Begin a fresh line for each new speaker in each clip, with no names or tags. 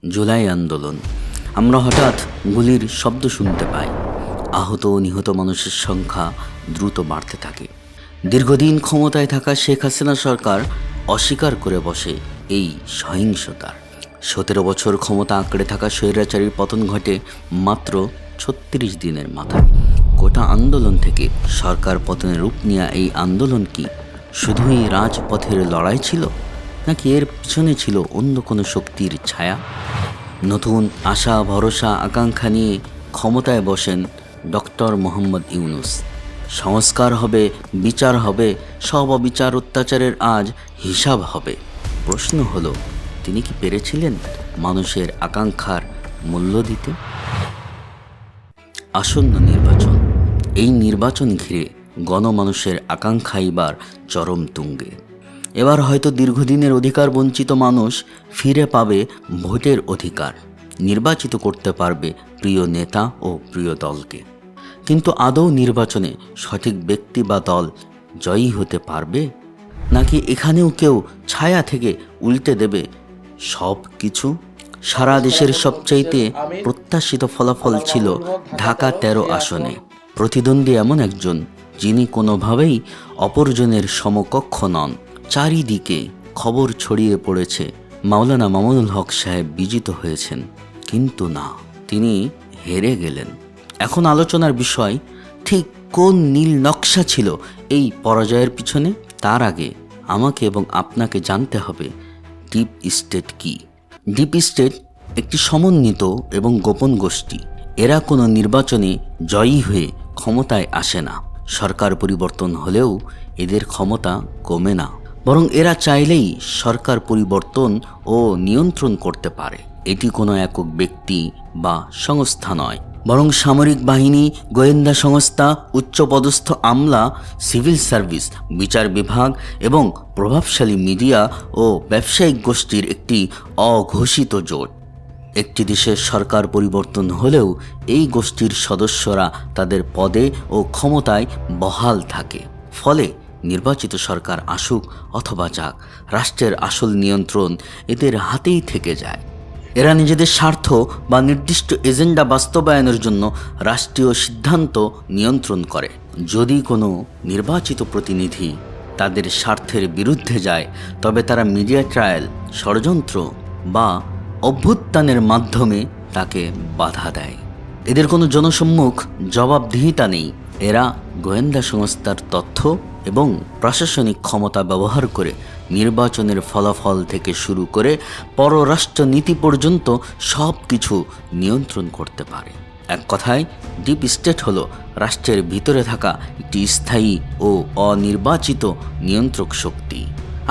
জুলাই আন্দোলন। আমরা হঠাৎ গুলির শব্দ শুনতে পাই। আহত ও নিহত মানুষের সংখ্যা দ্রুত বাড়তে থাকে। দীর্ঘদিন ক্ষমতায় থাকা শেখ হাসিনা সরকার অস্বীকার করে বসে এই সহিংসতার। 17 বছর ক্ষমতা আঁকড়ে থাকা স্বৈরাচারীর পতন ঘটে মাত্র 36 দিনের মাথায়। গোটা আন্দোলন থেকে সরকার পতনের রূপ নেওয়া এই আন্দোলন কি শুধুই রাজপথের লড়াই ছিল, নাকি এর পিছনে ছিল অন্য কোনো শক্তির ছায়া? নতুন আশা, ভরসা, আকাঙ্ক্ষা নিয়ে ক্ষমতায় বসেন ডক্টর মোহাম্মদ ইউনূস। সংস্কার হবে, বিচার হবে, সব অবিচার অত্যাচারের আজ হিসাব হবে। প্রশ্ন হলো, তিনি কি পেরেছিলেন মানুষের আকাঙ্ক্ষার মূল্য দিতে? আসন্ন নির্বাচন। এই নির্বাচন ঘিরে গণমানুষের আকাঙ্ক্ষা এবার চরম তুঙ্গে। এবার হয়তো দীর্ঘদিনের অধিকার বঞ্চিত মানুষ ফিরে পাবে ভোটের অধিকার, নির্বাচিত করতে পারবে প্রিয় নেতা ও প্রিয় দলকে। কিন্তু আদৌ নির্বাচনে সঠিক ব্যক্তি বা দল জয়ী হতে পারবে, নাকি এখানেও কেউ ছায়া থেকে উল্টে দেবে সব কিছু? সারা দেশের সবচাইতে প্রত্যাশিত ফলাফল ছিল ঢাকা 13 আসনে প্রতিদ্বন্দ্বী এমন একজন, যিনি কোনোভাবেই অপরজনের সমকক্ষ নন। চারিদিকে খবর ছড়িয়ে পড়েছে মাওলানা মামুনুল হক সাহেব বিজিত হয়েছেন, কিন্তু না, তিনি হেরে গেলেন। এখন আলোচনার বিষয়, ঠিক কোন নীল নকশা ছিল এই পরাজয়ের পিছনে? তার আগে আমাকে এবং আপনাকে জানতে হবে ডিপ স্টেট কি। ডিপ স্টেট একটি সমন্বিত এবং গোপন গোষ্ঠী। এরা কোনো নির্বাচনে জয়ী হয়ে ক্ষমতায় আসে না। সরকার পরিবর্তন হলেও এদের ক্ষমতা কমে না, বরং এরা চাইলেই সরকার পরিবর্তন ও নিয়ন্ত্রণ করতে পারে। এটি কোনো একক ব্যক্তি বা সংস্থা নয়, বরং সামরিক বাহিনী, গোয়েন্দা সংস্থা, উচ্চপদস্থ আমলা, সিভিল সার্ভিস, বিচার বিভাগ এবং প্রভাবশালী মিডিয়া ও ব্যবসায়িক গোষ্ঠীর একটি অঘোষিত জোট। একটি দেশের সরকার পরিবর্তন হলেও এই গোষ্ঠীর সদস্যরা তাদের পদে ও ক্ষমতায় বহাল থাকে। ফলে নির্বাচিত সরকার আসুক অথবা যাক, রাষ্ট্রের আসল নিয়ন্ত্রণ এদের হাতেই থেকে যায়। এরা নিজেদের স্বার্থ বা নির্দিষ্ট এজেন্ডা বাস্তবায়নের জন্য রাষ্ট্রীয় সিদ্ধান্ত নিয়ন্ত্রণ করে। যদি কোনো নির্বাচিত প্রতিনিধি তাদের স্বার্থের বিরুদ্ধে যায়, তবে তারা মিডিয়া ট্রায়াল, ষড়যন্ত্র বা অভ্যুত্থানের মাধ্যমে তাকে বাধা দেয়। এদের কোনো জনসম্মুখ জবাবদিহিতা নেই। এরা গোয়েন্দা সংস্থার তথ্য এবং প্রশাসনিক ক্ষমতা ব্যবহার করে নির্বাচনের ফলাফল থেকে শুরু করে পররাষ্ট্র নীতি পর্যন্ত সব কিছু নিয়ন্ত্রণ করতে পারে। এক কথায়, ডিপ স্টেট হলো রাষ্ট্রের ভিতরে থাকা একটি স্থায়ী ও অনির্বাচিত নিয়ন্ত্রক শক্তি।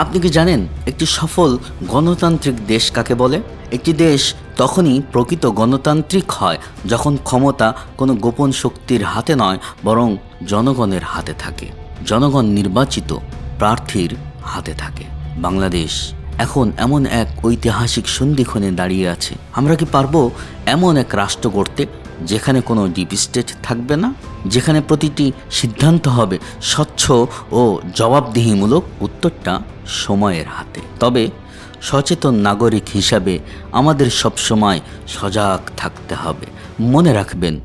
আপনি কি জানেন একটি সফল গণতান্ত্রিক দেশ কাকে বলে? একটি দেশ তখনই প্রকৃত গণতান্ত্রিক হয় যখন ক্ষমতা কোনো গোপন শক্তির হাতে নয়, বরং জনগণের হাতে থাকে, জনগণ নির্বাচিত প্রার্থীর হাতে থাকে। বাংলাদেশ এখন এমন এক ঐতিহাসিক সন্ধিক্ষণে দাঁড়িয়ে আছে। আমরা কি পারবো এমন এক রাষ্ট্র গড়তে যেখানে কোনো ডিপ স্টেট থাকবে না, যেখানে প্রতিটি সিদ্ধান্ত হবে স্বচ্ছ ও জবাবদিহিমূলক? উত্তরটা সময়ের হাতে। তবে সচেতন নাগরিক হিসাবে আমাদের সবসময় সজাগ থাকতে হবে। মনে রাখবেন,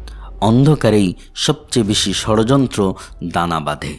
অন্ধকারেই সবচেয়ে বেশি ষড়যন্ত্র দানা বাঁধে।